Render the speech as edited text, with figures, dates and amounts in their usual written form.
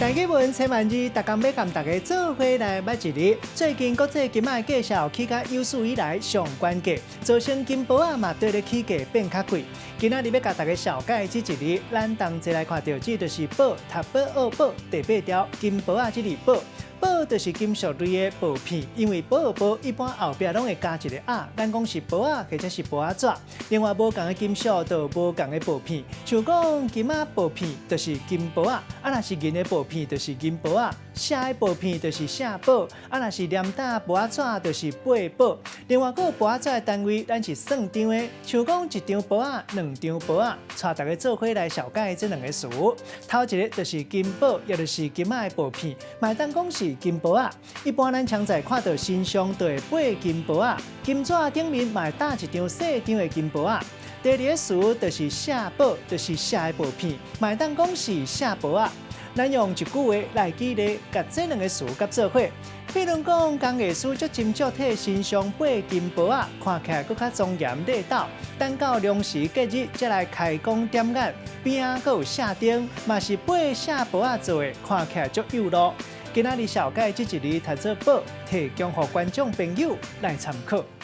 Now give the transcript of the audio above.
大家问千万字，大家要跟大家做伙来捌一日。最近国际金仔的介绍起甲有史以来上关价，造成金箔仔嘛对咧起价变较贵。今仔日要甲大家小解这一日，咱同齐来看到这就是宝、读宝、学宝第8条金箔仔这字宝。宝就是金属类的薄片，因为宝和宝一般后壁拢会加一个啊，咱讲是宝啊，或者是宝仔纸。另外，无共的金属就有无共的薄片，像讲金仔薄片就是金箔仔，若是银的薄片就是银箔仔，写的薄片就是写宝，若是黏打宝仔纸就是八宝。另外，还有宝仔纸的单位，咱是算张的，像讲一张宝仔、2张宝仔，带大家做伙来小解这2个词。头一个就是金宝，也就是金仔的薄片，买当讲是金箔仔，一般咱常在看到新上都会配金箔仔，金纸顶面嘛会搭一张细张的金箔仔。第二个词就是写宝，就是写的薄片，嘛当讲是写宝仔。咱用一句话来举例，甲这2个词甲做伙。比如讲，工艺师足斟酌替新上配金箔仔，看起来更较庄严礼倒。等到良时节日，才来开工点眼，边仔阁有写灯，嘛是配写箔仔做的，看起来足有路。今仔日小解这一日读做宝，提供予观众朋友来参考。